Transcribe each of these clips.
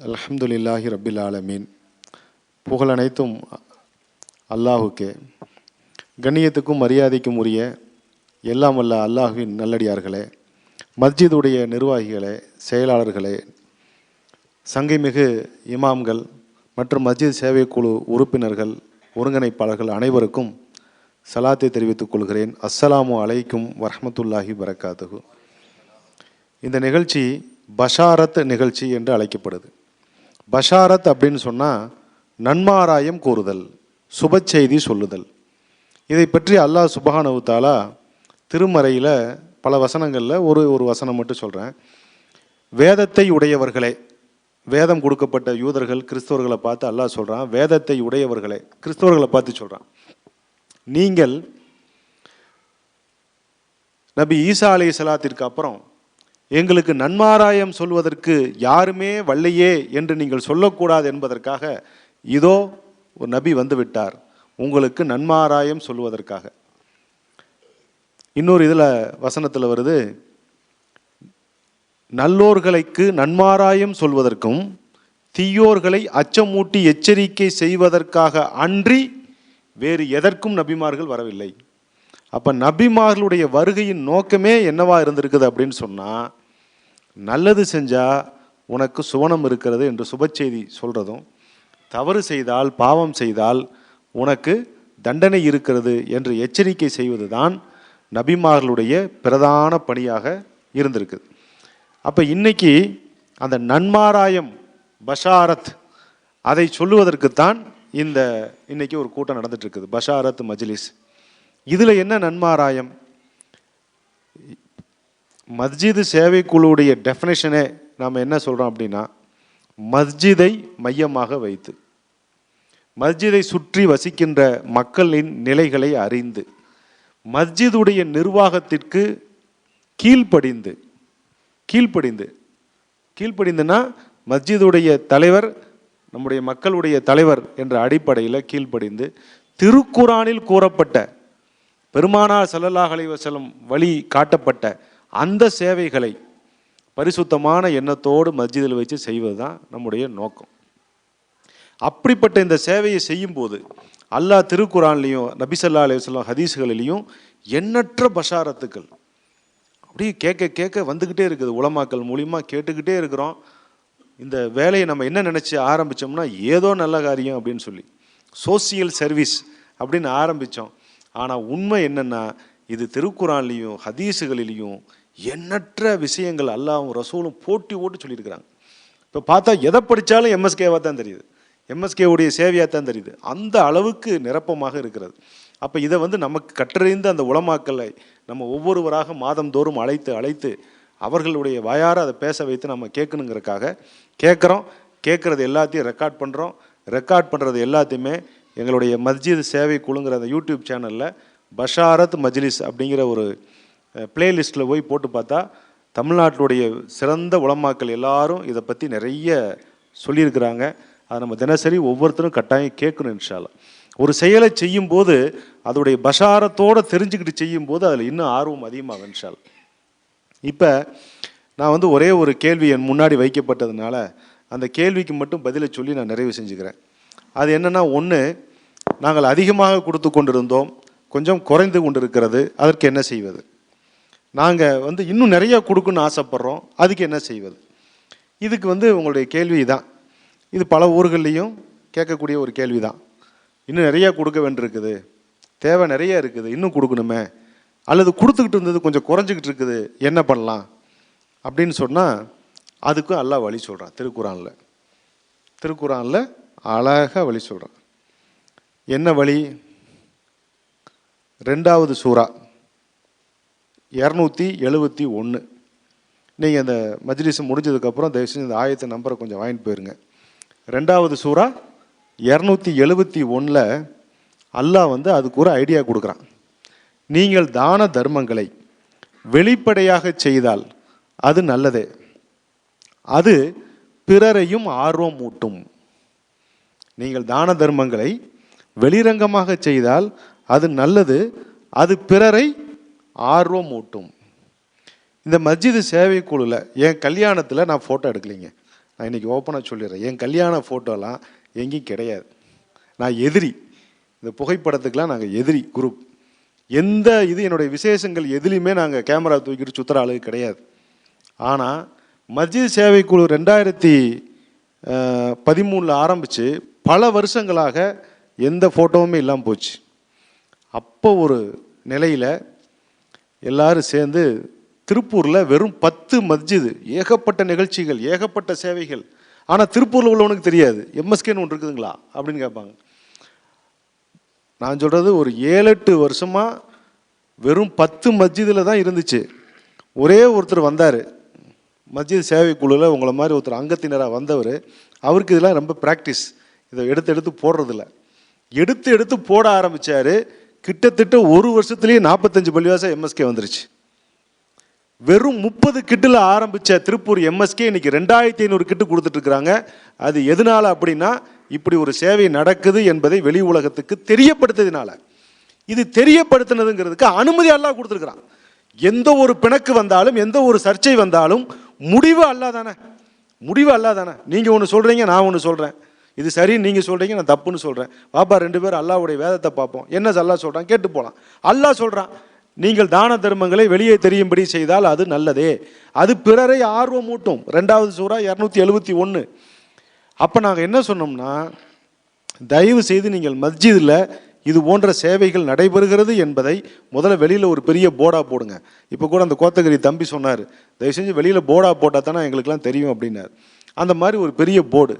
அல்ஹம்துலில்லாஹி ரப்பில் ஆலமீன். புகழ் அனைத்தும் அல்லாஹுக்கே. கண்ணியத்துக்கும் மரியாதைக்கும் உரிய எல்லாம் வல்ல அல்லாஹுவின் நல்லடியார்களே, மஸ்ஜிதுடைய நிர்வாகிகளே, செயலாளர்களே, சங்கைமிகு இமாம்கள் மற்றும் மஸ்ஜித் சேவை குழு உறுப்பினர்கள், ஒருங்கிணைப்பாளர்கள் அனைவருக்கும் சலாத்தை தெரிவித்துக் கொள்கிறேன். அஸ்ஸலாமு அலைக்கும் வரஹ்மத்துல்லாஹி வரகாத்துஹு. இந்த நிகழ்ச்சி பஷாரத் நிகழ்ச்சி என்று அழைக்கப்படுது. பஷாரத் அப்படின்னு சொன்னால் நன்மாராயம் கூறுதல், சுப செய்தி சொல்லுதல். இதை பற்றி அல்லாஹ் சுப்ஹானஹு தஆலா திருமறையில் பல வசனங்களில் ஒரு வசனம் மட்டும் சொல்கிறேன். வேதத்தை உடையவர்களே, வேதம் கொடுக்கப்பட்ட யூதர்கள் கிறிஸ்தவர்களை பார்த்து அல்லாஹ் சொல்கிறான், வேதத்தை உடையவர்களே, கிறிஸ்தவர்களை பார்த்து சொல்கிறான், நீங்கள் நபி ஈசா அலைஹிஸ்ஸலாத்திற்கு அப்புறம் எங்களுக்கு நன்மாராயம் சொல்வதற்கு யாருமே வல்லையே என்று நீங்கள் சொல்லக்கூடாது என்பதற்காக இதோ ஒரு நபி வந்து விட்டார், உங்களுக்கு நன்மாராயம் சொல்வதற்காக. இன்னொரு இதில் வசனத்தில் வருது, நல்லோர்களுக்கு நன்மாராயம் சொல்வதற்கும் தீயோர்களை அச்சமூட்டி எச்சரிக்கை செய்வதற்காக அன்றி வேறு எதற்கும் நபிமார்கள் வரவில்லை. அப்போ நபிமார்களுடைய வருகையின் நோக்கமே என்னவா இருந்திருக்குது அப்படின்னு சொன்னால், நல்லது செஞ்சால் உனக்கு சுவனம் இருக்கிறது என்று சுப செய்தி சொல்கிறதும், தவறு செய்தால் பாவம் செய்தால் உனக்கு தண்டனை இருக்கிறது என்று எச்சரிக்கை செய்வது தான் நபிமார்களுடைய பிரதான பணியாக இருந்திருக்குது. அப்போ இன்னைக்கு அந்த நன்மாராயம் பஷாரத் அதை சொல்லுவதற்குத்தான் இன்னைக்கு ஒரு கூட்டம் நடந்துட்டு இருக்குது, பஷாரத் மஜ்லிஸ். இதில் என்ன நன்மாராயம்? மஸ்ஜிது சேவை குழுவுடைய டெஃபினேஷனே நாம் என்ன சொல்கிறோம் அப்படின்னா, மஸ்ஜிதை மையமாக வைத்து மஸ்ஜிதை சுற்றி வசிக்கின்ற மக்களின் நிலைகளை அறிந்து மஸ்ஜிதுடைய நிர்வாகத்திற்கு கீழ்ப்படிந்துனா மஸ்ஜிதுடைய தலைவர் நம்முடைய மக்களுடைய தலைவர் என்ற அடிப்படையில் கீழ்ப்படிந்து திருக்குரானில் கூறப்பட்ட பெருமானார் ஸல்லல்லாஹு அலைஹி வஸல்லம் வழி காட்டப்பட்ட அந்த சேவைகளை பரிசுத்தமான எண்ணத்தோடு மஸ்ஜிதில் வச்சு செய்வது தான் நம்முடைய நோக்கம். அப்படிப்பட்ட இந்த சேவையை செய்யும்போது அல்லாஹ் திருக்குரான்லையும் நபி ஸல்லல்லாஹு அலைஹி வஸல்லம் ஹதீஸ்களிலையும் எண்ணற்ற பஷாரத்துக்கள் அப்படியே கேட்க வந்துக்கிட்டே இருக்குது. உலமாக்கள் மூலிமா கேட்டுக்கிட்டே இருக்கிறோம். இந்த வேலையை நம்ம என்ன நினச்சி ஆரம்பித்தோம்னா, ஏதோ நல்ல காரியம் அப்படின்னு சொல்லி சோசியல் சர்வீஸ் அப்படின்னு ஆரம்பித்தோம். ஆனால் உண்மை என்னென்னா, இது திருக்குரான்லேயும் ஹதீஸுகளிலையும் எண்ணற்ற விஷயங்கள் அல்லாஹ்வும் ரசூலும் போட்டி ஓட்டு சொல்லியிருக்கிறாங்க. இப்போ பார்த்தா எதை படித்தாலும் எம்எஸ்கேவாக தான் தெரியுது, எம்எஸ்கேவுடைய சேவையாக தான் தெரியுது. அந்த அளவுக்கு நிரப்பமாக இருக்கிறது. அப்போ இதை நமக்கு கற்றறிந்த அந்த உலமாக்களை நம்ம ஒவ்வொருவராக மாதந்தோறும் அழைத்து அவர்களுடைய வாயார அதை பேச வைத்து நம்ம கேட்கணுங்கிறதுக்காக கேட்குறது எல்லாத்தையும் ரெக்கார்ட் பண்ணுறது எல்லாத்தையுமே எங்களுடைய மஸ்ஜித் சேவை குழுங்கிற அந்த யூடியூப் சேனலில் பஷாரத் மஜ்லிஸ் அப்படிங்கிற ஒரு பிளேலிஸ்ட்டில் போய் போட்டு பார்த்தா தமிழ்நாட்டினுடைய சிறந்த உலமாக்கள் எல்லாரும் இதை பற்றி நிறைய சொல்லியிருக்கிறாங்க. அதை நம்ம தினசரி ஒவ்வொருத்தரும் கட்டாயம் கேட்கணும். இன்ஷா அல்லாஹ் ஒரு செயலை செய்யும்போது அதோடைய பஷாரத்தோடு தெரிஞ்சுக்கிட்டு செய்யும்போது அதில் இன்னும் ஆர்வம் அதிகமாகும் இன்ஷா அல்லாஹ். இப்போ நான் ஒரே ஒரு கேள்வி என் முன்னாடி வைக்கப்பட்டதுனால அந்த கேள்விக்கு மட்டும் பதிலை சொல்லி நான் நிறைவு செஞ்சுக்கிறேன். அது என்னென்னா, ஒன்று, நாங்கள் அதிகமாக கொடுத்து கொண்டிருந்தோம், கொஞ்சம் குறைந்து கொண்டு இருக்கிறது, அதற்கு என்ன செய்வது? நாங்கள் இன்னும் நிறையா கொடுக்கணும்னு ஆசைப்பட்றோம், அதுக்கு என்ன செய்வது? இதுக்கு உங்களுடைய கேள்வி தான். இது பல ஊர்கள்லேயும் கேட்கக்கூடிய ஒரு கேள்வி தான். இன்னும் நிறையா கொடுக்க வேண்டியிருக்குது, தேவை நிறைய இருக்குது, இன்னும் கொடுக்கணுமே, அல்லது கொடுத்துக்கிட்டு இருந்தது கொஞ்சம் குறைஞ்சிக்கிட்டு இருக்குது, என்ன பண்ணலாம் அப்படின்னு சொன்னால் அதுக்கும் அல்லாஹ் வழி சொல்கிறான். திருக்குரானில் அழகாக வழி சொல்கிறான். என்ன வழி? 2வது சூரா 271. நீங்கள் அந்த மஜ்லிஸ் முடிஞ்சதுக்கப்புறம் தயவுசெய்து இந்த ஆயத்தை நம்பரை கொஞ்சம் வாங்கிட்டு போயிருங்க. 2வது சூரா 271 அல்லாஹ் அதுக்கு ஒரு ஐடியா கொடுக்குறான். நீங்கள் தான தர்மங்களை வெளிப்படையாக செய்தால் அது நல்லதே, அது பிறரையும் ஆர்வம் ஊட்டும். நீங்கள் தான தர்மங்களை வெளிரங்கமாக செய்தால் அது நல்லது, அது பிறரை ஆர்வம் ஊட்டும். இந்த மஸ்ஜிது சேவை குழுவில் என் கல்யாணத்தில் நான் ஃபோட்டோ எடுக்கலைங்க, நான் இன்றைக்கி ஓப்பனாக சொல்லிடுறேன், என் கல்யாண ஃபோட்டோலாம் எங்கேயும் கிடையாது. நான் எதிரி, இந்த புகைப்படத்துக்கெலாம் நாங்கள் எதிரி குரூப். எந்த இது என்னுடைய விசேஷங்கள் எதுலேயுமே நாங்கள் கேமரா தூக்கிட்டு சுற்றுற ஆளு கிடையாது. ஆனால் மஸ்ஜித் சேவைக்குழு 2013 ஆரம்பித்து பல வருஷங்களாக எந்த ஃபோட்டோவுமே இல்லாமல் போச்சு. அப்போ ஒரு நிலையில் எல்லாரும் சேர்ந்து திருப்பூரில் வெறும் 10 மஸ்ஜிது, ஏகப்பட்ட நிகழ்ச்சிகள், ஏகப்பட்ட சேவைகள். ஆனால் திருப்பூரில் உள்ளவனுக்கு தெரியாது எம்எஸ்கேன்னு ஒன்று இருக்குதுங்களா அப்படின்னு கேட்பாங்க. நான் சொல்கிறது ஒரு 7-8 வருஷமாக வெறும் 10 மஸ்ஜிதில் தான் இருந்துச்சு. ஒரே ஒருத்தர் வந்தார் மஸ்ஜித் சேவை குழுவில், உங்களை மாதிரி ஒருத்தர் அங்கத்தினராக வந்தவர். அவருக்கு இதெல்லாம் ரொம்ப ப்ராக்டிஸ், இதை எடுத்து போடுறதில்ல. எடுத்து போட ஆரம்பித்தார். கிட்டத்தட்ட ஒரு வருஷத்துலேயே 45 பள்ளிவாசல் எம்எஸ்கே வந்துருச்சு. வெறும் 30 கிட்டில் ஆரம்பித்த திருப்பூர் எம்எஸ்கே இன்னைக்கு 2500 கிட்டு கொடுத்துட்ருக்குறாங்க. அது எதனால அப்படின்னா, இப்படி ஒரு சேவை நடக்குது என்பதை வெளி உலகத்துக்கு தெரியப்படுத்துறதுனால. இது தெரியப்படுத்தினதுங்கிறதுக்கு அனுமதி அல்லாஹ் கொடுத்துருக்குறான். எந்த ஒரு பிணக்கு வந்தாலும், எந்த ஒரு சர்ச்சை வந்தாலும் முடிவு அல்லாஹ் தானே, நீங்கள் ஒன்று சொல்கிறீங்க, நான் ஒன்று சொல்கிறேன், இது சரின்னு நீங்கள் சொல்கிறீங்க, நான் தப்புன்னு சொல்கிறேன். பாப்பா 2 பேரும் அல்லாஹ்வுடைய வேதத்தை பார்ப்போம், என்ன அல்லாஹ் சொல்கிறான் கேட்டு போகலாம். அல்லாஹ் சொல்கிறான், நீங்கள் தான தர்மங்களை வெளியே தெரியும்படி செய்தால் அது நல்லதே, அது பிறரை ஆர்வமூட்டும். 2வது சூரா 271. அப்போ நாங்கள் என்ன சொன்னோம்னா, தயவு செய்து நீங்கள் மஸ்ஜிதில் இது போன்ற சேவைகள் நடைபெறுகிறது என்பதை முதல்ல வெளியில் ஒரு பெரிய போர்டாக போடுங்க. இப்போ கூட அந்த கோத்தகிரி தம்பி சொன்னார், தயவு செஞ்சு வெளியில் போர்டாக போட்டால் தானே எங்களுக்கெல்லாம் தெரியும் அப்படின்னார். அந்த மாதிரி ஒரு பெரிய போர்டு,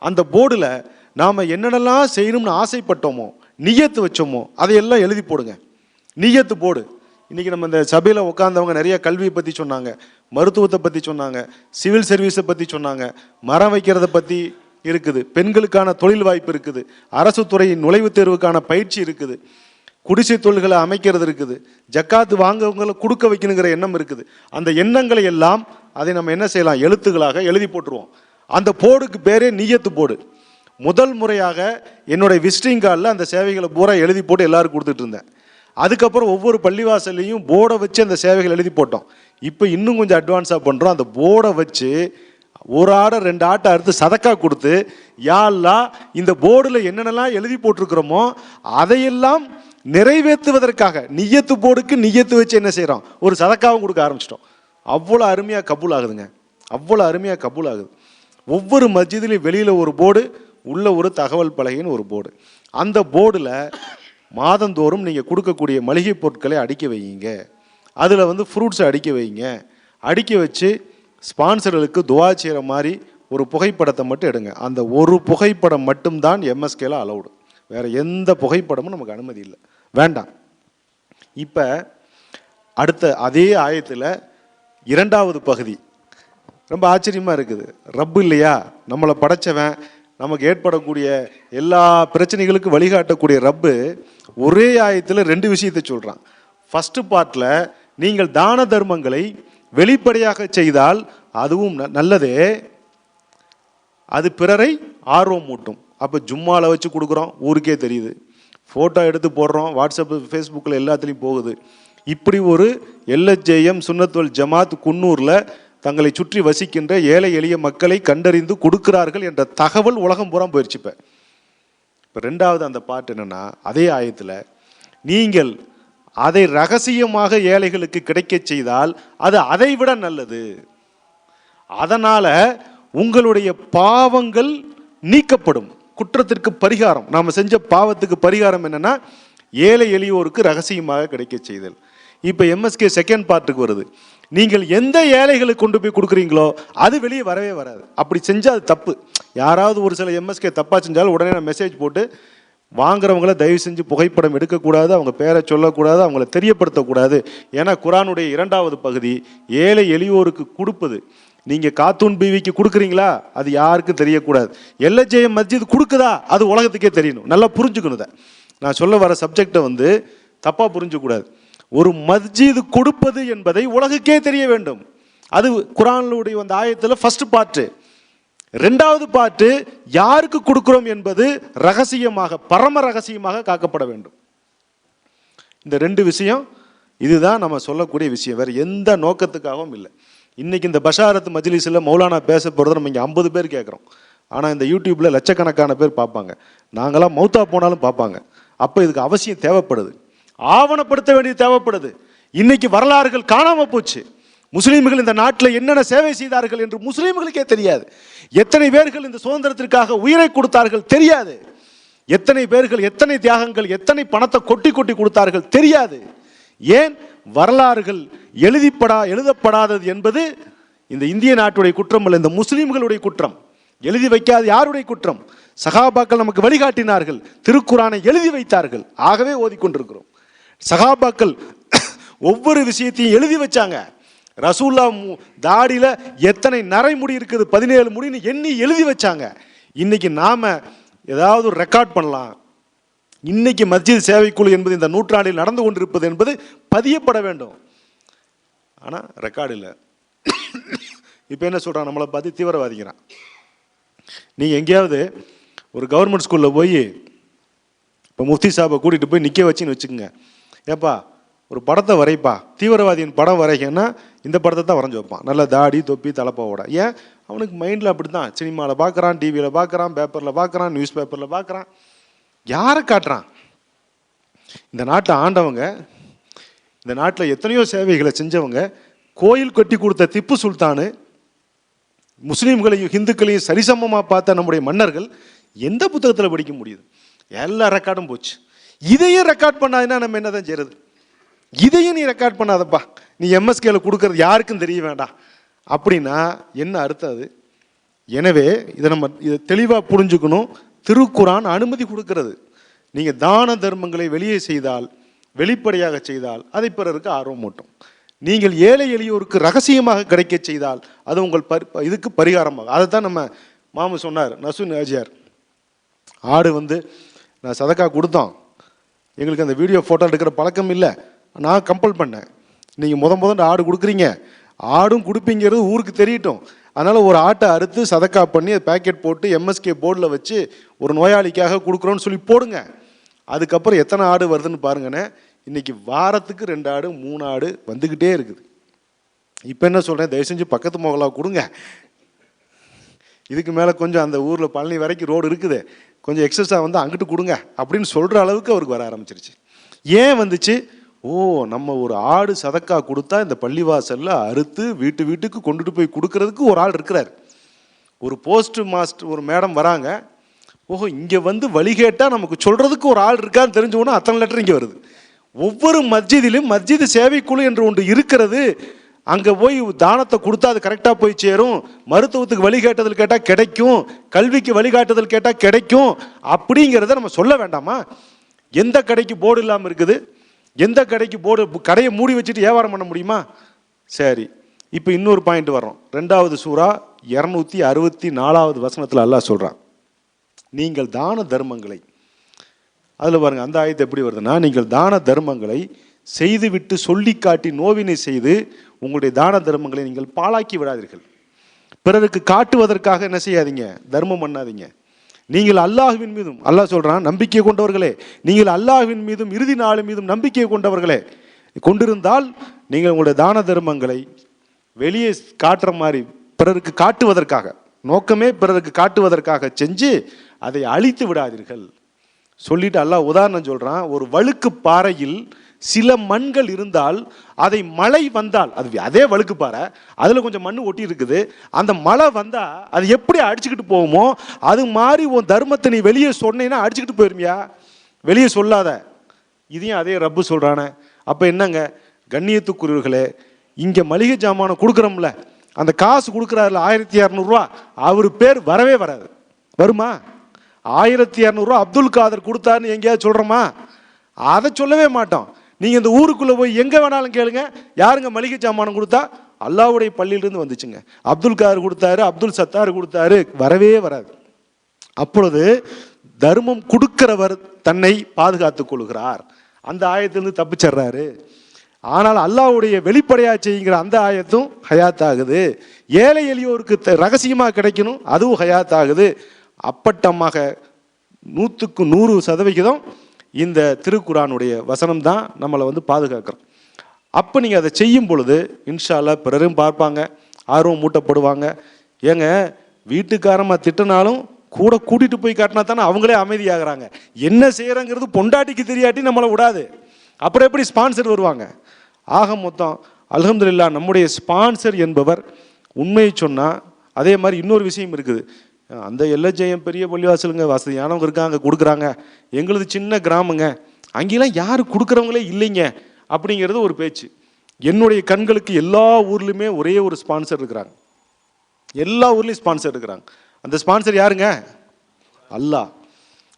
அந்த போர்டில் நாம் என்னென்னலாம் செய்யணும்னு ஆசைப்பட்டோமோ, நியத்து வச்சோமோ, அதையெல்லாம் எழுதி போடுங்க. நியத்து போடு. இன்றைக்கி நம்ம இந்த சபையில் உட்காந்தவங்க நிறைய கல்வியை பற்றி சொன்னாங்க, மருத்துவத்தை பற்றி சொன்னாங்க, சிவில் சர்வீஸை பற்றி சொன்னாங்க, மரம் வைக்கிறத பற்றி இருக்குது, பெண்களுக்கான தொழில் வாய்ப்பு இருக்குது, அரசு துறையின் நுழைவுத் தேர்வுக்கான பயிற்சி இருக்குது, குடிசை தொழில்களை அமைக்கிறது இருக்குது, ஜக்காத்து வாங்கவங்களை கொடுக்க வைக்கணுங்கிற எண்ணம் இருக்குது. அந்த எண்ணங்களை எல்லாம் அதை நம்ம என்ன செய்யலாம், எழுத்துக்களாக எழுதி போட்டுருவோம். அந்த போர்டுக்கு பேரே நியத்து போர்டு. முதல் முறையாக என்னுடைய விசிட்டிங் கார்டில் அந்த சேவைகளை பூரா எழுதி போட்டு எல்லாருக்கும் கொடுத்துட்டு இருந்தேன். அதுக்கப்புறம் ஒவ்வொரு பள்ளிவாசல்லையும் போர்டை வச்சு அந்த சேவைகள் எழுதி போட்டோம். இப்போ இன்னும் கொஞ்சம் அட்வான்ஸாக பண்ணுறோம். அந்த போர்டை வச்சு ஒரு ஆடை 2 ஆட்டை அறுத்து சதக்கா கொடுத்து, யா அல்லாஹ் இந்த போர்டில் என்னென்னலாம் எழுதி போட்டிருக்கிறோமோ அதையெல்லாம் நிறைவேற்றுவதற்காக நியத்து போர்டுக்கு நியத்து வச்சு என்ன செய்கிறோம், ஒரு சதக்காவும் கொடுக்க ஆரம்பிச்சிட்டோம். அவ்வளோ அருமையாக கபூல் ஆகுதுங்க, அவ்வளோ அருமையாக கபூல் ஆகுது. ஒவ்வொரு மஸ்ஜிதிலையும் வெளியில் ஒரு போர்டு, உள்ள ஒரு தகவல் பலகைன்னு ஒரு போர்டு. அந்த போர்டில் மாதந்தோறும் நீங்கள் கொடுக்கக்கூடிய மளிகை பொருட்களை அடுக்கி வைங்க, அதில் ஃப்ரூட்ஸை அடுக்கி வைங்க. அடுக்கி வச்சு ஸ்பான்சர்களுக்கு துவா செய்கிற மாதிரி ஒரு புகைப்படத்தை மட்டும் எடுங்க. அந்த ஒரு புகைப்படம் மட்டும்தான் எம்எஸ்கேல அலௌடு, வேறு எந்த புகைப்படமும் நமக்கு அனுமதி இல்லை, வேண்டாம். இப்போ அடுத்த அதே ஆயத்தில் 2வது பகுதி ரொம்ப ஆச்சரியமாக இருக்குது. ரப்பு இல்லையா, நம்மளை படைச்சவன், நமக்கு ஏற்படக்கூடிய எல்லா பிரச்சனைகளுக்கும் வழிகாட்டக்கூடிய ரப்பு ஒரே ஆயத்தில் 2 விஷயத்தை சொல்கிறான். ஃபஸ்ட்டு பார்ட்டில் நீங்கள் தான தர்மங்களை வெளிப்படையாக செய்தால் அதுவும் நல்லதே, அது பிறரை ஆர்வம் மூட்டும். அப்போ ஜும்மாவில் வச்சு கொடுக்குறோம், ஊருக்கே தெரியுது, ஃபோட்டோ எடுத்து போடுறோம், வாட்ஸ்அப்பு ஃபேஸ்புக்கில் எல்லாத்துலேயும் போகுது. இப்படி ஒரு எல்எச்ஜேஎம் சுன்னத்துல் ஜமாத் குன்னூரில் தங்களை சுற்றி வசிக்கின்ற ஏழை எளிய மக்களை கண்டறிந்து கொடுக்கிறார்கள் என்ற தகவல் உலகம் பூரா போயிடுச்சு. இப்போ 2வது அந்த பாட்டு என்னென்னா, அதே ஆயத்தில் நீங்கள் அதை ரகசியமாக ஏழைகளுக்கு கிடைக்க செய்தால் அது அதை விட நல்லது, அதனால உங்களுடைய பாவங்கள் நீக்கப்படும். குற்றத்திற்கு பரிகாரம், நாம் செஞ்ச பாவத்துக்கு பரிகாரம் என்னன்னா ஏழை எளியோருக்கு ரகசியமாக கிடைக்க செய்தல். இப்போ எம்எஸ்கே செகண்ட் பார்ட்டுக்கு வருது. நீங்கள் எந்த ஏழைகளுக்கு கொண்டு போய் கொடுக்குறீங்களோ அது வெளியே வரவே வராது. அப்படி செஞ்சால் அது தப்பு. யாராவது ஒரு சில எம்எஸ்கே தப்பாக செஞ்சாலும் உடனே நான் மெசேஜ் போட்டு வாங்குறவங்கள தயவு செஞ்சு புகைப்படம் எடுக்கக்கூடாது, அவங்க பேரை சொல்லக்கூடாது, அவங்கள தெரியப்படுத்தக்கூடாது. ஏன்னா குரானுடைய 2வது பகுதி ஏழை எளியோருக்கு கொடுப்பது. நீங்கள் காத்தூன் பிவிக்கு கொடுக்குறீங்களா, அது யாருக்கும் தெரியக்கூடாது. எல்எச்ஜேஎம் மஸ்ஜித் கொடுக்குதா, அது உலகத்துக்கே தெரியணும். நல்லா புரிஞ்சுக்கணும். நான் சொல்ல வர சப்ஜெக்டை தப்பாக புரிஞ்சுக்கூடாது. ஒரு மஸ்ஜித் கொடுப்பது என்பதை உலகுக்கே தெரிய வேண்டும். அது குரானுடைய அந்த ஆயத்தில் ஃபர்ஸ்ட் பார்ட்டு. 2வது பார்ட்டு யாருக்கு கொடுக்கிறோம் என்பது ரகசியமாக, பரம ரகசியமாக காக்கப்பட வேண்டும். இந்த 2 விஷயம், இதுதான் நம்ம சொல்லக்கூடிய விஷயம், வேறு எந்த நோக்கத்துக்காகவும் இல்லை. இன்னைக்கு இந்த பஷாரத் மஜ்லிஸில் மௌலானா பேச போகிறத நம்ம இங்கே 50 பேர் கேட்குறோம். ஆனால் இந்த யூடியூப்பில் லட்சக்கணக்கான பேர் பார்ப்பாங்க. நாங்களாம் மௌத்தா போனாலும் பார்ப்பாங்க. அப்போ இதுக்கு அவசியம் தேவைப்படுது, ஆவணப்படுத்த வேண்டியது தேவைப்படுது. இன்னைக்கு வரலாறுகள் காணாமல் போச்சு. முஸ்லீம்கள் இந்த நாட்டில் என்னென்ன சேவை செய்தார்கள் என்று முஸ்லீம்களுக்கே தெரியாது. எத்தனை பேர்கள் இந்த சுதந்திரத்திற்காக உயிரை கொடுத்தார்கள் தெரியாது. எத்தனை பேர்கள், எத்தனை தியாகங்கள், எத்தனை பணத்தை கொட்டி கொட்டி கொடுத்தார்கள் தெரியாது. ஏன்? வரலாறுகள் எழுதப்படாதது என்பது இந்த இந்திய நாட்டுடைய குற்றம் அல்ல, இந்த முஸ்லீம்களுடைய குற்றம். எழுதி வைக்காத யாருடைய குற்றம்? சகாபாக்கள் நமக்கு வழிகாட்டினார்கள், திருக்குரானை எழுதி வைத்தார்கள், ஆகவே ஓதிக்கொண்டிருக்கிறோம். சகாபாக்கள் ஒவ்வொரு விஷயத்தையும் எழுதி வச்சாங்க. ரசூல்லா தாடியில எத்தனை நரைமுடி இருக்குது, 17 முடின்னு எண்ணி எழுதி வச்சாங்க. இன்னைக்கு நாம ஏதாவது ரெக்கார்ட் பண்ணலாம். இன்னைக்கு மஸ்ஜித் சேவைக்குழு என்பது இந்த நூற்றாண்டில் நடந்து கொண்டிருப்பது என்பது பதியப்பட வேண்டும். ஆனால் ரெக்கார்டு இல்லை. இப்போ என்ன சொல்கிறான்? நம்மளை பார்த்து தீவிரவாதிக்கிறான். நீங்கள் எங்கேயாவது ஒரு கவர்மெண்ட் ஸ்கூலில் போய் இப்போ முஃப்தி சாபை கூட்டிகிட்டு போய் நிற்க வச்சுன்னு வச்சுக்கோங்க. ஏப்பா ஒரு படத்தை வரைப்பா, தீவிரவாதியின் படம் வரைங்கன்னா இந்த படத்தை தான் வரைஞ்சி வைப்பான். நல்லா தாடி தொப்பி தலைப்பாவோட. ஏன்? அவனுக்கு மைண்டில் அப்படி தான். சினிமாவில் பார்க்குறான், டிவியில் பார்க்குறான், பேப்பரில் பார்க்குறான், நியூஸ் பேப்பரில் பார்க்குறான். யாரை காட்டுறான்? இந்த நாட்டை ஆண்டவங்க, இந்த நாட்டில் எத்தனையோ சேவைகளை செஞ்சவங்க, கோயில் கட்டி கொடுத்த திப்பு சுல்தானு, முஸ்லீம்களையும் ஹிந்துக்களையும் சரிசமமாக பார்த்த நம்முடைய மன்னர்கள் எந்த புத்தகத்தில் படிக்க முடியுது? எல்லா ரெக்கார்டும் போச்சு. இதையும் ரெக்கார்ட் பண்ணாதுன்னா நம்ம என்ன தான் செய்யறது? இதையும் நீ ரெக்கார்ட் பண்ணாதப்பா, நீ எம்எஸ்கேல கொடுக்கறது யாருக்கும் தெரிய வேண்டாம் அப்படின்னா என்ன அர்த்தம் அது? எனவே இதை தெளிவாக புரிஞ்சுக்கணும். திருக்குரான் அனுமதி கொடுக்கிறது. நீங்கள் தான தர்மங்களை வெளியே செய்தால், வெளிப்படையாக செய்தால் அதை பிறருக்கு ஆர்வம் மூட்டும். நீங்கள் ஏழை எளியோருக்கு ரகசியமாக கிடைக்க செய்தால் அது உங்கள் இதுக்கு பரிகாரமாகும். அதை தான் நம்ம மாமு சொன்னார், நசுன் ஆஜியார். ஆடு நான் சதக்கா கொடுத்தோம், எங்களுக்கு அந்த வீடியோ ஃபோட்டோ எடுக்கிற பழக்கம் இல்லை, நான் கம்பல் பண்ணேன். நீங்கள் முதல் ஆடு கொடுக்குறீங்க, ஆடும் கொடுப்பீங்கிறது ஊருக்கு தெரியட்டும், அதனால் ஒரு ஆட்டை அறுத்து சதக்கா பண்ணி பேக்கெட் போட்டு எம்எஸ்கே போர்டில் வச்சு ஒரு நோயாளிக்காக கொடுக்குறோன்னு சொல்லி போடுங்க. அதுக்கப்புறம் எத்தனை ஆடு வருதுன்னு பாருங்கண்ணே. இன்றைக்கி வாரத்துக்கு 2 ஆடு 3 ஆடு வந்துக்கிட்டே இருக்குது. இப்போ என்ன சொல்கிறேன், தயவு செஞ்சு பக்கத்து மொகலா கொடுங்க. இதுக்கு மேலே கொஞ்சம் அந்த ஊரில் பழனி வரைக்கும் ரோடு இருக்குது, கொஞ்சம் எக்ஸஸாக அங்கிட்டு கொடுங்க அப்படின்னு சொல்கிற அளவுக்கு அவருக்கு வர ஆரம்பிச்சிருச்சு. ஏன் வந்துச்சு? ஓ, நம்ம ஒரு ஆடு சதக்கா கொடுத்தா இந்த பள்ளிவாசலில் அறுத்து வீட்டுக்கு கொண்டுட்டு போய் கொடுக்கறதுக்கு ஒரு ஆள் இருக்கிறார். ஒரு போஸ்ட் மாஸ்டர் ஒரு மேடம் வராங்க. ஓஹோ, இங்கே வழி கேட்டால் நமக்கு சொல்கிறதுக்கு ஒரு ஆள் இருக்கான்னு தெரிஞ்சோன்னா அத்தனை லெட்டர் இங்கே வருது. ஒவ்வொரு மஸ்ஜிதிலும் மஸ்ஜித் சேவைக்குழு என்று ஒன்று இருக்கிறது. அங்கே போய் தானத்தை கொடுத்தா அது கரெக்டாக போய் சேரும். மருத்துவத்துக்கு வழிகாட்டுதல் கேட்டால் கிடைக்கும், கல்விக்கு வழிகாட்டுதல் கேட்டால் கிடைக்கும். அப்படிங்கிறத நம்ம சொல்ல வேண்டாமா? எந்த கடைக்கு போர்டு இல்லாமல் இருக்குது? எந்த கடைக்கு போர்டு? கடையை மூடி வச்சுட்டு வியாபாரம் பண்ண முடியுமா? சரி, இப்போ இன்னொரு பாயிண்ட் வரோம். 2வது சூரா 264வது வசனத்தில் அல்லாஹ் சொல்கிறான், நீங்கள் தான தர்மங்களை, அதில் பாருங்கள் அந்த ஆயத்து எப்படி வருதுன்னா, நீங்கள் தான தர்மங்களை செய்துவிட்டு சொல்லி காட்டி நோவினை செய்து உங்களுடைய தான தர்மங்களை நீங்கள் பாழாக்கி விடாதீர்கள். பிறருக்கு காட்டுவதற்காக என்ன செய்யாதீங்க, தர்மம் பண்ணாதீங்க. நீங்கள் அல்லாஹ்வின் மீதும், அல்லாஹ் சொல்கிறான், நம்பிக்கை கொண்டவர்களே, நீங்கள் அல்லாஹ்வின் மீதும் இறுதி நாள் மீதும் நம்பிக்கை கொண்டவர்களே கொண்டிருந்தால் நீங்கள் உங்களுடைய தான தர்மங்களை வெளியே காட்டுற மாதிரி பிறருக்கு காட்டுவதற்காக, நோக்கமே பிறருக்கு காட்டுவதற்காக செஞ்சு அதை அழித்து விடாதீர்கள் சொல்லிட்டு அல்லாஹ் உதாரணம் சொல்கிறான். ஒரு வழுக்கு பாறையில் சில மண்கள் இருந்தால் அதை மழை வந்தால், அது அதே வழுக்கு பாறை, அதில் கொஞ்சம் மண் ஒட்டி இருக்குது, அந்த மழை வந்தால் அது எப்படி அடிச்சுக்கிட்டு போகுமோ அது மாதிரி உன் தர்மத்தை நீ வெளியே சொன்னீங்கன்னா அடிச்சுக்கிட்டு போயிருமியா? வெளியே சொல்லாத. இதையும் அதே ரப்பு சொல்கிறானே. அப்போ என்னங்க கண்ணியத்துக்குரியவர்களே, இங்கே மளிகை ஜாமானம் கொடுக்குறோம்ல, அந்த காசு கொடுக்குறாருல 1200 ரூபா, அவர் பேர் வரவே வராது. வருமா? 1200 ரூபா அப்துல் காதர் கொடுத்தாருன்னு எங்கேயாவது சொல்கிறோமா? அதை சொல்லவே மாட்டோம். நீங்கள் இந்த ஊருக்குள்ளே போய் எங்கே வேணாலும் கேளுங்க, யாருங்க மளிகை சாமானம் கொடுத்தா? அல்லாஹ்வுடைய பள்ளியிலிருந்து வந்துச்சுங்க. அப்துல் காதர் கொடுத்தாரு, அப்துல் சத்தார் கொடுத்தாரு, வரவே வராது. அப்பொழுது தர்மம் கொடுக்கிறவர் தன்னை பாதுகாத்துக் கொள்கிறார், அந்த ஆயத்திலிருந்து தப்பிச்சிடுறாரு. ஆனால் அல்லாஹ்வுடைய வெளிப்படையாக செய்கிற அந்த ஆயத்தும் ஹயாத் ஆகுது. ஏழை எளியோருக்கு ரகசியமாக கிடைக்கணும், அதுவும் ஹயாத் ஆகுது. அப்பட்டமாக 100க்கு 100% இந்த திருக்குரானுடைய வசனம் தான் நம்மளை பாதுகாக்கிறோம். அப்போ நீங்கள் அதை செய்யும் பொழுது இன்ஷா அல்லாஹ் பிறரும் பார்ப்பாங்க, ஆர்வம் மூட்டப்படுவாங்க. ஏங்க வீட்டுக்காரமாக திட்டினாலும் கூட கூட்டிகிட்டு போய் காட்டினா தானே அவங்களே அமைதியாகிறாங்க. என்ன செய்கிறங்கிறது பொண்டாட்டிக்கு தெரியாட்டி நம்மளை விடாது, அப்புறம் எப்படி ஸ்பான்சர் வருவாங்க? ஆக மொத்தம் அல்ஹம்துலில்லாஹ் நம்முடைய ஸ்பான்சர் என்பவர் உண்மையை சொன்னால், அதே மாதிரி இன்னொரு விஷயம் இருக்குது. அந்த எல்எஜெயம் பெரிய பள்ளிவாசலுங்க, வசதியானவங்க இருக்காங்க கொடுக்குறாங்க, எங்களது சின்ன கிராமங்க, அங்கெல்லாம் யாரும் கொடுக்குறவங்களே இல்லைங்க அப்படிங்கிறது ஒரு பேச்சு. என்னுடைய கண்களுக்கு எல்லா ஊர்லேயுமே ஒரே ஒரு ஸ்பான்சர் இருக்கிறாங்க, எல்லா ஊர்லேயும் ஸ்பான்சர் இருக்கிறாங்க. அந்த ஸ்பான்சர் யாருங்க? அல்லாஹ்.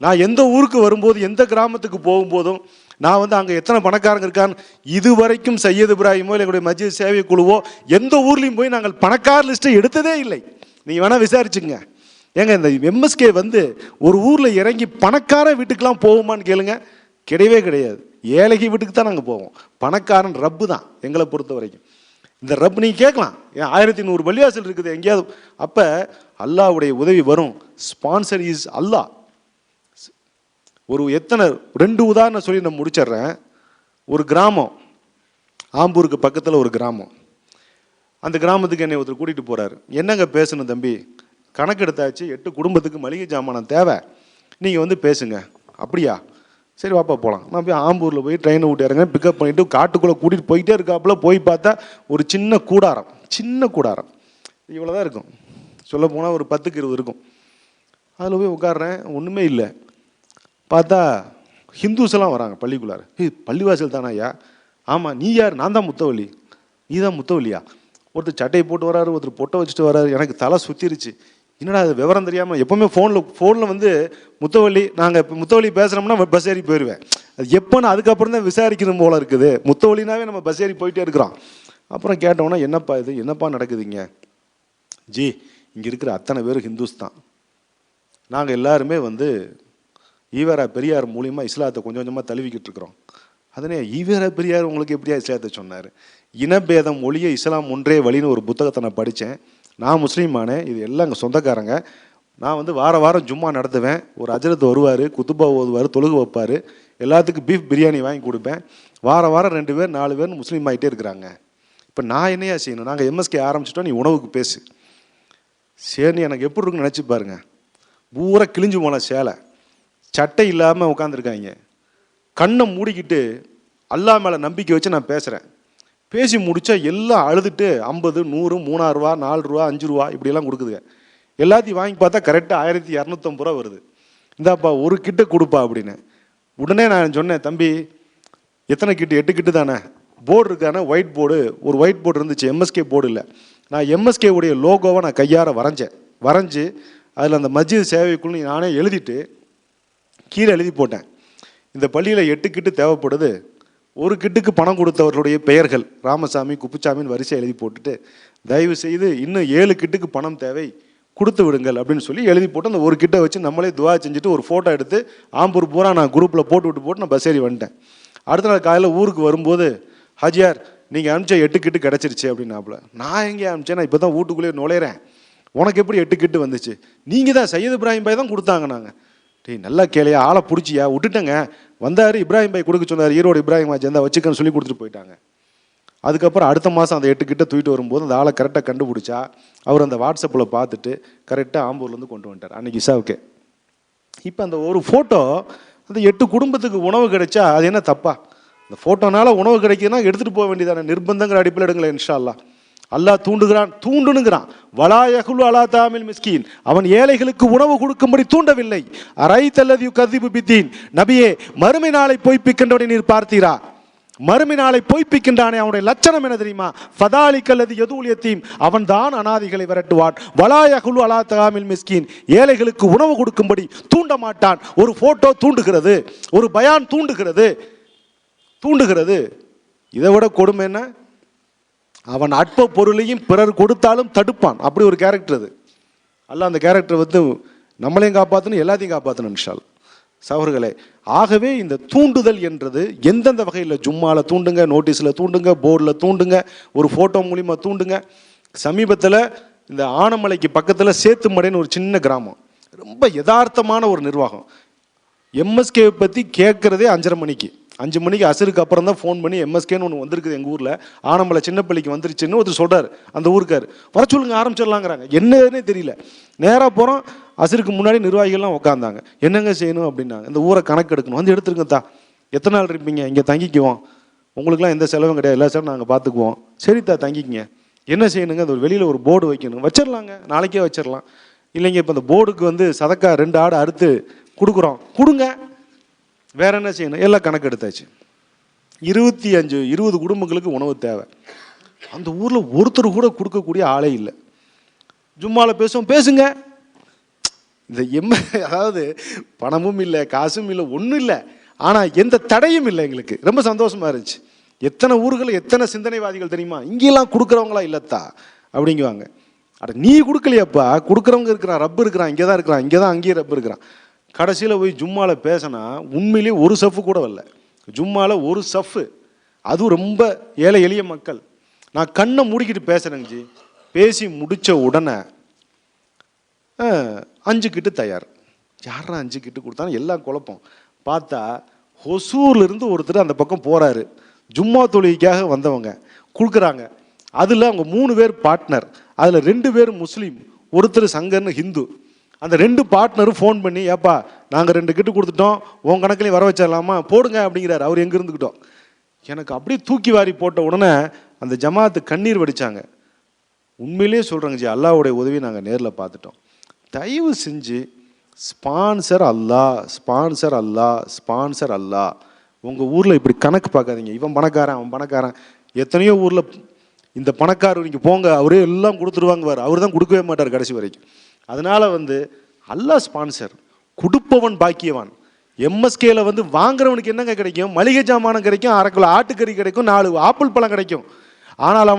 நான் எந்த ஊருக்கு வரும்போது, எந்த கிராமத்துக்கு போகும்போதும் நான் வந்து அங்கே எத்தனை பணக்காரங்க இருக்கான்னு இதுவரைக்கும் சையது இப்ராஹிமோ இல்லை எங்களுடைய மஸ்ஜித் சேவை குழுவோ எந்த ஊர்லேயும் போய் நாங்கள் பணக்கார லிஸ்ட்டை எடுத்ததே இல்லை. நீங்கள் வேணால் விசாரிச்சுங்க. ஏங்க இந்த எம்எஸ்கே வந்து ஒரு ஊரில் இறங்கி பணக்கார வீட்டுக்கெலாம் போவோமான்னு கேளுங்க, கிடையவே கிடையாது. ஏழைகை வீட்டுக்கு தான் நாங்கள் போவோம். பணக்காரன் ரப்பு தான் எங்களை பொறுத்த வரைக்கும். இந்த ரப் நீங்கள் கேட்கலாம், ஏன் 1100 பள்ளிவாசல் இருக்குது எங்கேயாவது? அப்போ அல்லாஹ்வுடைய உதவி வரும். ஸ்பான்சர் இஸ் அல்லாஹ். ஒரு எத்தனை 2 உதாரணம் சொல்லி நான் முடிச்சிட்றேன். ஒரு கிராமம், ஆம்பூருக்கு பக்கத்தில் ஒரு கிராமம். அந்த கிராமத்துக்கு என்னை ஒருத்தர் கூட்டிகிட்டு போகிறாரு. என்னங்க பேசணும் தம்பி, கணக்கு எடுத்தாச்சு, 8 குடும்பத்துக்கு மளிகை ஜாமானம் தேவை, நீங்கள் வந்து பேசுங்க. அப்படியா, சரி வாப்பா போகலாம். நான் போய் ஆம்பூரில் போய் ட்ரெயினை விட்டு இறங்க, பிக்கப் பண்ணிவிட்டு காட்டுக்குள்ளே கூட்டிகிட்டு போயிட்டே இருக்காப்புல. போய் பார்த்தா ஒரு சின்ன கூடாரம், சின்ன கூடாரம் இவ்வளோ தான் இருக்கும், சொல்ல போனால் ஒரு 10க்கு 20 இருக்கும். அதில் போய் உட்காடுறேன், ஒன்றுமே இல்லை. பார்த்தா ஹிந்துஸ் எல்லாம் வராங்க பள்ளிக்குள்ளார. பள்ளிவாசல் தானா ஐயா? ஆமாம். நீ யார்? நான் தான் முத்தவள்ளி. நீ தான் முத்தவள்ளியா? ஒருத்தர் சட்டையை போட்டு வராரு, ஒருத்தர் பொட்டை வச்சுட்டு வராரு. எனக்கு தலை சுற்றிருச்சு. என்னடா அது விவரம் தெரியாமல். எப்போவுமே ஃபோனில் வந்து முத்தவள்ளி, நாங்கள் இப்போ முத்தவள்ளி பேசுகிறோம்னா பஸ் ஏறி போயிடுவேன். அது எப்போன்னு அதுக்கப்புறம் தான் விசாரிக்கணும் போல இருக்குது. முத்தவள்ளினாவே நம்ம பஸ் ஏறி போயிட்டே இருக்கிறோம். அப்புறம் கேட்டோன்னா, என்னப்பா இது, என்னப்பா நடக்குதுங்க? ஜி, இங்கே இருக்கிற அத்தனை பேர் ஹிந்துஸ் தான். நாங்கள் எல்லாருமே வந்து ஈவேரா பெரியார் மூலியமாக இஸ்லாத்தை கொஞ்சம் கொஞ்சமாக தழுவிக்கிட்டு இருக்கிறோம். அதனே ஈவேரா பெரியார் உங்களுக்கு எப்படியா இஸ்லாத்தை சொன்னார்? இனபேதம் ஒழிய இஸ்லாம் ஒன்றே வழின்னு ஒரு புத்தகத்தை நான் படித்தேன். நான் முஸ்லீமானே, இது எல்லாம் எங்கள் சொந்தக்காரங்க. நான் வந்து வாரம் ஜும்மா நடத்துவேன். ஒரு அஜரத் வருவார், குத்துபா ஓதுவார், தொழுகு வைப்பார், எல்லாத்துக்கும் பீஃப் பிரியாணி வாங்கி கொடுப்பேன். வாரம் 2 பேர் 4 பேர் முஸ்லீம் ஆகிட்டே இருக்கிறாங்க. இப்போ நான் என்னையா செய்யணும்? நாங்கள் எம்எஸ்கே ஆரம்பிச்சிட்டோம், நீ உணவுக்கு பேசு. சரின்னு எனக்கு எப்படி இருக்குன்னு நினச்சி பாருங்க. பூரா கிழிஞ்சு போன சேலை, சட்டை இல்லாமல் உட்காந்துருக்காங்க. கண்ணை மூடிக்கிட்டு அல்லா மேலே நம்பிக்கை வச்சு நான் பேசுகிறேன். பேசி முடித்தா எல்லாம் அழுதுட்டு 50, 100, 3 ரூபா, 4 ரூபா, 5 ரூபா இப்படியெல்லாம் கொடுக்குதுங்க. எல்லாத்தையும் வாங்கி பார்த்தா கரெக்டாக 1250 ரூபா வருது. இந்தாப்பா ஒரு கிட்ட கொடுப்பா அப்படின்னு. உடனே நான் சொன்னேன், தம்பி எத்தனை கிட்டு? 8 கிட்டு தானே. போர்டு இருக்கானே, ஒயிட் போர்டு, ஒரு ஒயிட் போர்டு இருந்துச்சு, எம்எஸ்கே போர்டு இல்லை. நான் எம்எஸ்கே உடைய லோகோவை நான் கையார வரைஞ்சி அதில் அந்த மஸ்ஜித் சேவைக்குள்ளே நானே எழுதிட்டு கீழே எழுதி போட்டேன். இந்த பள்ளியில் 8 கிட்டு தேவைப்படுது, ஒரு கிட்டுக்கு பணம் கொடுத்தவர்களுடைய பெயர்கள் ராமசாமி, குப்புசாமின்னு வரிசை எழுதி போட்டுட்டு, தயவு செய்து இன்னும் 7 கிட்டுக்கு பணம் தேவை, கொடுத்து விடுங்கள் அப்படின்னு சொல்லி எழுதி போட்டு அந்த ஒரு கிட்டை வச்சு நம்மளே துவா செஞ்சுட்டு ஒரு ஃபோட்டோ எடுத்து ஆம்பூர் பூரா நான் குரூப்பில் போட்டு நான் பஸ் ஏறி வந்துட்டேன். அடுத்த நாள் காலையில் ஊருக்கு வரும்போது, ஹாஜியார் நீங்கள் அனுப்பிச்ச 8 கிட்டு கிடச்சிருச்சு அப்படின்னாப்புல. நான் எங்கே அனுப்பிச்சேன்? நான் இப்போ தான் வீட்டுக்குள்ளேயே நுழையிறேன், உனக்கு எப்படி 8 கிட்டு வந்துச்சு? நீங்கள் தான் சையது இப்ராஹிம் பாய் தான் கொடுத்தாங்க. நாங்கள் டேய் நல்லா கேளையா, ஆளை பிடிச்சியா? விட்டுட்டேங்க. வந்தார், இப்ராஹிம் பாய் கொடுக்க சொன்னார், ஈரோடு இப்ராஹிம் ஆச்சு இருந்தால் வச்சுக்கன்னு சொல்லி கொடுத்துட்டு போயிட்டாங்க. அதுக்கப்புறம் அடுத்த மாதம் அந்த 8 கிட்ட தூக்கிட்டு வரும்போது அந்த ஆளை கரெக்டாக கண்டுபிடிச்சா, அவர் அந்த வாட்ஸ்அப்பில் பார்த்துட்டு கரெக்டாக ஆம்பூர்லேருந்து கொண்டு வந்துட்டார் அன்றைக்கி இசாவுக்கு. இப்போ அந்த ஒரு ஃபோட்டோ, அந்த 8 குடும்பத்துக்கு உணவு கிடைச்சா அது என்ன தப்பா? அந்த ஃபோட்டோனால உணவு கிடைக்குதுன்னா எடுத்துகிட்டு போக வேண்டியதானே. நிர்பந்தங்கிற அடிப்பில் எடுங்களேன் இன்ஷா அல்லாஹ். அல்லாஹ் தூண்டுனுங்கிறான். வலாயகுலு அலா தாமில் மிஸ்கீன், அவன் ஏழைகளுக்கு உணவு கொடுக்கும்படி தூண்டவில்லை. அரைத்தல்லதி யுகதிபு பித்தீன், நபியே மறுமை நாளை பொய்ப்பிக்கின்றவனை நீர் பார்த்தீரா? மறுமை நாளை பொய்ப்பிக்கின்றானே, அவனுடைய லட்சணம் என்ன தெரியுமா? ஃபதாலிக்கல்லதி யதூல் யதீம், அவன் தான் அனாதிகளை விரட்டுவான். வலாயகுலு அலா தாமில் மிஸ்கீன், ஏழைகளுக்கு உணவு கொடுக்கும்படி தூண்ட மாட்டான். ஒரு போட்டோ தூண்டுகிறது, ஒரு பயான் தூண்டுகிறது. இதை விட கொடுமை என்ன? அவன் அற்ப பொருளையும் பிறர் கொடுத்தாலும் தடுப்பான். அப்படி ஒரு கேரக்டர் அது. அல்லாஹ் அந்த கேரக்டர் வந்து நம்மளையும் காப்பாற்றணும், எல்லாத்தையும் காப்பாற்றணும் இன்ஷா அல்லாஹ். சகோதரர்களே, ஆகவே இந்த தூண்டுதல் என்றது எந்தெந்த வகையில், ஜும்மாவில் தூண்டுங்க, நோட்டீஸில் தூண்டுங்க, போர்டில் தூண்டுங்க, ஒரு ஃபோட்டோ மூலிமா தூண்டுங்க. சமீபத்தில் இந்த ஆனமலைக்கு பக்கத்தில் சேத்துமடைன்னு ஒரு சின்ன கிராமம், ரொம்ப யதார்த்தமான ஒரு நிர்வாகம். எம்எஸ்கேவை பற்றி கேட்குறதே 5:30 மணிக்கு. 5 மணிக்கு அசருக்கு அப்புறம் தான் ஃபோன் பண்ணி எம்எஸ்கேன்னு ஒன்று வந்திருக்குது எங்கள் ஊரில், ஆனமலை சின்னப்பள்ளிக்கு வந்துருச்சுன்னு ஒருத்தர் சொல்கிறார். அந்த ஊருக்கார் வர சொல்லுங்க ஆரம்பிச்சிடலாங்கிறாங்க. என்னன்னே தெரியல. நேராக போகிறோம், அசருக்கு முன்னாடி நிர்வாகிகள்லாம் உட்காந்தாங்க. என்னங்க செய்யணும் அப்படின்னாங்க. இந்த ஊரை கணக்கு எடுக்கணும். வந்து எடுத்துருங்க தா, எத்தனை நாள் இருப்பீங்க, இங்கே தங்கிக்குவோம், உங்களுக்குலாம் எந்த செலவும் கிடையாது, எல்லா செலவும் நாங்கள் பார்த்துக்குவோம். சரித்தா தங்கிக்கிங்க. என்ன செய்யணுங்க, அது ஒரு வெளியில் ஒரு போர்டு வைக்கணும். வச்சிடலாங்க, நாளைக்கே வச்சிடலாம். இல்லைங்க இப்போ அந்த போர்டுக்கு வந்து சதக்கா 2 ஆடு அறுத்து கொடுக்குறோம், கொடுங்க. வேற என்ன செய்யணும், எல்லாம் கணக்கு எடுத்தாச்சு. 20 குடும்பங்களுக்கு உணவு தேவை. அந்த ஊரில் ஒருத்தர் கூட கொடுக்கக்கூடிய ஆளே இல்லை. ஜும்மாவில் பேசுவோம், பேசுங்க. இந்த அதாவது பணமும் இல்லை, காசும் இல்லை, ஒன்றும் இல்லை, ஆனால் எந்த தடையும் இல்லை. எங்களுக்கு ரொம்ப சந்தோஷமா இருந்துச்சு. எத்தனை ஊர்கள் எத்தனை சிந்தனைவாதிகள் தெரியுமா, இங்கெல்லாம் கொடுக்குறவங்களா இல்லத்தா அப்படிங்குவாங்க. அட நீ கொடுக்கலையாப்பா, கொடுக்குறவங்க இருக்கிறான், ரப்பு இருக்கிறான், இங்கே தான் இருக்கிறான், இங்கே தான் அங்கேயே ரப்பு இருக்கிறான். கடைசியில் போய் ஜும்மாவில் பேசினா உண்மையிலேயே ஒரு சஃப்பு கூட வரல. ஜும்மாவில் ஒரு சஃப்பு, அதுவும் ரொம்ப ஏழை எளிய மக்கள். நான் கண்ணை மூடிக்கிட்டு பேசுகிறேங்க ஜி. பேசி முடித்த உடனே 5 கிட்டு தயார். யாரா 5 கிட்டு கொடுத்தாலும் எல்லாம் குழப்பம். பார்த்தா ஹொசூர்லேருந்து ஒருத்தர் அந்த பக்கம் போகிறாரு. ஜும்மா தொழுகைக்காக வந்தவங்க கொடுக்குறாங்க. அதில் அவங்க 3 பேர் பார்ட்னர். அதில் 2 பேர் முஸ்லீம், ஒருத்தர் சங்கர்னு ஹிந்து. அந்த 2 பார்ட்னரும் ஃபோன் பண்ணி, ஏப்பா நாங்கள் 2 கிட்டு கொடுத்துட்டோம், உன் கணக்குலையும் வர வச்சிடலாமா, போடுங்க அப்படிங்கிறார். அவர் எங்கே இருந்துக்கிட்டோம். எனக்கு அப்படியே தூக்கி வாரி போட்ட உடனே அந்த ஜமாத்து கண்ணீர் வடித்தாங்க. உண்மையிலேயே சொல்கிறேங்க ஜி, அல்லாஹ்வுடைய உதவி நாங்கள் நேரில் பார்த்துட்டோம். தயவு செஞ்சு ஸ்பான்சர் அல்லாஹ், ஸ்பான்சர் அல்லாஹ், ஸ்பான்சர் அல்லாஹ். உங்கள் ஊரில் இப்படி கணக்கு பார்க்காதீங்க. இவன் பணக்காரன், அவன் பணக்காரன். எத்தனையோ ஊரில் இந்த பணக்காரர் நீங்கள் போங்க, அவரே எல்லாம் கொடுத்துருவாங்க, அவர் தான் கொடுக்கவே மாட்டார் கடைசி வரைக்கும். அதனால் வந்து அல்லாஹ் ஸ்பான்சர், கொடுப்பவன் பாக்கியவான். எம்எஸ்கேல வந்து வாங்குறவனுக்கு என்னங்க கிடைக்கும், மளிகை ஜாமானம் கிடைக்கும், 1/2 கிலோ ஆட்டுக்கறி கிடைக்கும், 4 ஆப்பிள் பழம் கிடைக்கும். ஆனால்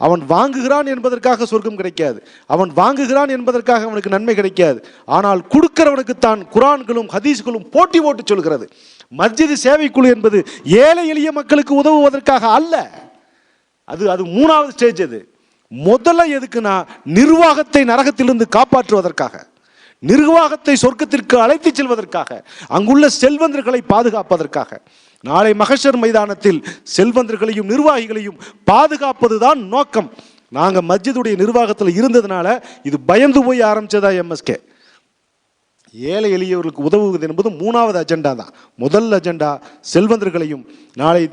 அவன் வாங்குகிறான் என்பதற்காக சொர்க்கம் கிடைக்காது, அவன் வாங்குகிறான் என்பதற்காக அவனுக்கு நன்மை கிடைக்காது. ஆனால் கொடுக்கிறவனுக்கு தான் குர்ஆன்களும் ஹதீஸ்களும் போட்டி போட்டு சொல்கிறது. மஸ்ஜித் சேவைக்குழு என்பது ஏழை எளிய மக்களுக்கு உதவுவதற்காக அல்ல. அது 3வது ஸ்டேஜ். அது முதல்ல எதுக்குன்னா நிர்வாகத்தை நரகத்திலிருந்து காப்பாற்றுவதற்காக, நிர்வாகத்தை சொர்க்கத்திற்கு அழைத்து செல்வதற்காக, அங்குள்ள செல்வந்தர்களை பாதுகாப்பதற்காக. நாளை மஹ்ஷர் மைதானத்தில் செல்வந்தர்களையும் நிர்வாகிகளையும் பாதுகாப்பதுதான் நோக்கம். நாங்கள் மஸ்ஜிதுடைய நிர்வாகத்தில் இருந்ததுனால இது பயந்து போய் ஆரம்பிச்சதா எம்எஸ்கே. ஏழை எளியவர்களுக்கு உதவுவது என்பது 3வது அஜெண்டா தான். முதல் அஜெண்டா செல்வந்தர்களையும். நாளை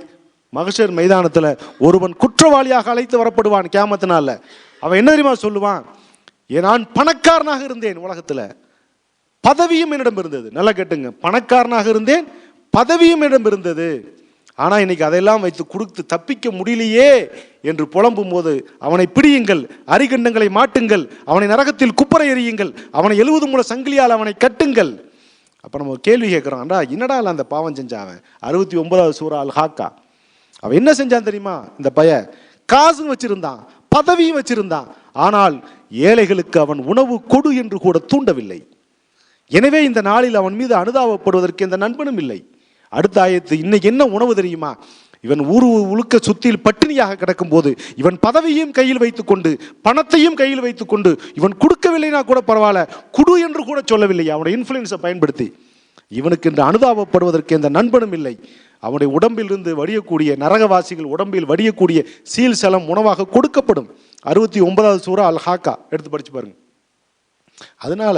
மஹ்ஷர் மைதானத்தில் ஒருவன் குற்றவாளியாக அழைத்து வரப்படுவான் கியாமத்தினால. அவன் என்ன தெரியுமா சொல்லுவான், நான் பணக்காரனாக இருந்தேன், உலகத்தில் பதவியும் என்னிடம் இருந்தது. நல்லா கேட்டுங்க, பணக்காரனாக இருந்தேன், பதவியும் என்னிடம் இருந்தது. ஆனால் இன்னைக்கு அதையெல்லாம் வைத்து கொடுத்து தப்பிக்க முடியலையே என்று புலம்பும் போது அவனை பிடியுங்கள், அரிகண்டங்களை மாட்டுங்கள், அவனை நரகத்தில் குப்பரை எறியுங்கள், அவனை 70 முழ சங்கிலியால் அவனை கட்டுங்கள். அப்போ நம்ம ஒரு கேள்வி கேட்குறோம்டா, என்னடா இல்லை அந்த பாவம் செஞ்சான்? 69வது சூரா அல் ஹாக்கா. அவன் என்ன செஞ்சான் தெரியுமா? இந்த பையன் காசும் வச்சிருந்தான், பதவியும் வச்சிருந்தான், ஆனால் ஏழைகளுக்கு அவன் உணவு கொடு என்று கூட தூண்டவில்லை. எனவே இந்த நாளில் அவன் மீது அனுதாபப்படுவதற்கு எந்த நண்பனும் இல்லை. அடுத்த ஆயத்து, இன்னைக்கு என்ன உணவு தெரியுமா? இவன் ஊர் உழுக்க சுத்தியில் பட்டினியாக கிடக்கும் போது இவன் பதவியையும் கையில் வைத்துக்கொண்டு பணத்தையும் கையில் வைத்துக்கொண்டு இவன் கொடுக்கவில்லைனா கூட பரவாயில்ல, குடு என்று கூட சொல்லவில்லை. அவனுடைய இன்ஃப்ளூயன்ஸை பயன்படுத்தி இவனுக்கு என்று அனுதாபப்படுவதற்கு எந்த நண்பனும் இல்லை. அவனுடைய உடம்பில் இருந்து வடியக்கூடிய நரகவாசிகள் உடம்பில் வடியக்கூடிய சீல் சலம் உணவாக கொடுக்கப்படும். 69வது சூரா அல் ஹாக்கா எடுத்து படிச்சு பாருங்க. அதனால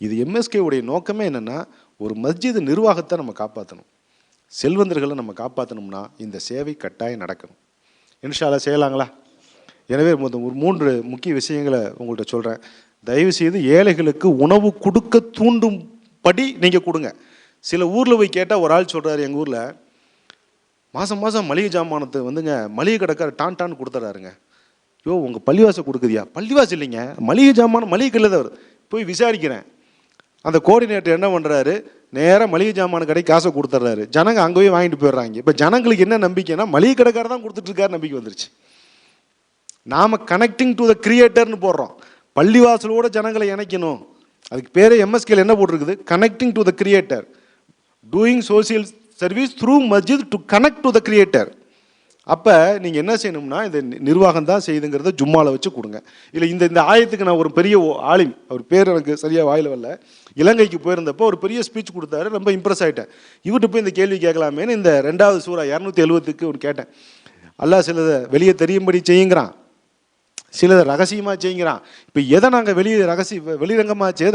இது எம்எஸ்கே உடைய நோக்கமே என்னன்னா, ஒரு மஸ்ஜித் நிர்வாகத்தை நம்ம காப்பாற்றணும், செல்வந்தர்களை நம்ம காப்பாற்றணும்னா இந்த சேவை கட்டாயம் நடக்கணும். இன்ஷா அல்லாஹ் செய்யலாங்களா? எனவே ஒரு 3 முக்கிய விஷயங்களை உங்கள்கிட்ட சொல்கிறேன். தயவு செய்து ஏழைகளுக்கு உணவு கொடுக்க தூண்டும்படி நீங்கள் கொடுங்க. சில ஊரில் போய் கேட்டால் ஒரு ஆள் சொல்கிறாரு, எங்கள் ஊரில் மாதம் மளிகை ஜாமானத்தை வந்துங்க மளிகை கடைக்கார டான் கொடுத்துறாருங்க. யோ உங்கள் பள்ளிவாசல் கொடுக்குதியா? பள்ளிவாசல் இல்லைங்க, மளிகை ஜாமான் மளிகை கடையில் தான் வருது. போய் விசாரிக்கிறேன். அந்த கோஆர்டினேட்டர் என்ன பண்ணுறாரு, நேராக மளிகை ஜாமான கடைக்கு காசை கொடுத்துட்றாரு. ஜனங்க அங்கே போய் வாங்கிட்டு போயிடுறாங்க. இப்போ ஜனங்களுக்கு என்ன நம்பிக்கைன்னா, மளிகை கடைக்கார தான் கொடுத்துட்ருக்காரு நம்பிக்கை வந்துருச்சு. நாம் கனெக்டிங் டு த கிரியேட்டர்னு போடுறோம். பள்ளிவாசலோட ஜனங்களை இணைக்கணும். அதுக்கு பேரே எம்எஸ்கேல என்ன போட்டிருக்குது, connecting to the creator, doing social service through Masjid to connect to the creator. அப்போ நீங்கள் என்ன செய்யணும்னா இது நிர்வாகம் தான் செய்யுதுங்கிறத ஜும்மாவில் வச்சு கொடுங்க. இல்லை இந்த ஆயத்துக்கு நான் ஒரு பெரிய ஆலிம், அவர் பேர் எனக்கு சரியாக வாயில் வரல, இலங்கைக்கு போயிருந்தப்போ ஒரு பெரிய ஸ்பீச் கொடுத்தாரு. ரொம்ப இம்ப்ரெஸ் ஆகிட்டேன். இவர்கிட்ட போய் இந்த கேள்வி கேட்கலாமேன்னு இந்த 2வது சூரா 270க்கு ஒரு கேட்டேன். அல்லாஹ் சிலதை வெளியே தெரியும்படி செய்யுங்கிறான், சிலதை ரகசியமாக செய்யுங்கிறான். இப்போ எதை நாங்கள் வெளிரங்கமாக செய்ய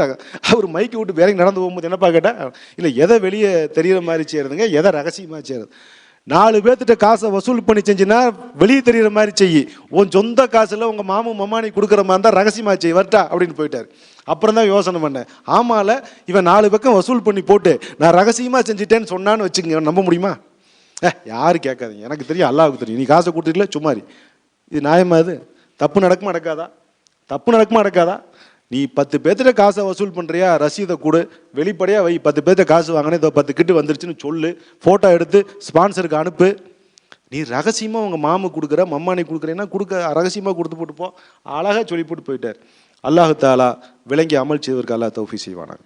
அவர் மைக்கு விட்டு வேற நடந்து போகும்போது என்னப்பா கேட்டேன், இல்லை எதை வெளியே தெரிகிற மாதிரி செய்கிறதுங்க, எதை ரகசியமாக செய்கிறது. 4 பேர்த்திட்ட காசை வசூல் பண்ணி செஞ்சுன்னா வெளியே தெரிகிற மாதிரி செய்யி, உன் சொந்த காசில் உங்கள் மாமன் மம்மானி கொடுக்குற மாதிரி தான் ரகசியமாக செய் வரட்டா அப்படின்னு போயிட்டார். அப்புறம் தான் யோசனை பண்ணேன், ஆமால இவன் 4 பக்கம் வசூல் பண்ணி போட்டு நான் ரகசியமாக செஞ்சுட்டேன்னு சொன்னான்னு வச்சுங்க, நம்ப முடியுமா? யாரும் கேட்காதீங்க, எனக்கு தெரியும், அல்லாஹ்வுக்கு தெரியும். நீ காசை கொடுத்துருக்கல சும்மாரி, இது நியாயமா? இது தப்பு நடக்குமா நடக்காதா? நீ 10 பேர்த்திட்ட காசை வசூல் பண்ணுறியா, ரசீதை கொடு, வெளிப்படையாக வை, 10 பேர்த்த காசு வாங்கினே, இதோ 10 கிட்டு வந்துருச்சுன்னு சொல்லு, ஃபோட்டோ எடுத்து ஸ்பான்சருக்கு அனுப்பு. நீ ரகசியமாக உங்கள் மாமு கொடுக்குற மம்மானி கொடுக்குறேன்னா ரகசியமாக கொடுத்து போட்டு போ, அழகாக சொல்லி போட்டு போயிட்டார். அல்லாஹ் தஆலா விளங்கி அமல் செய்வதற்கு அல்லாஹ் தௌஃபீக் செய்வானாக.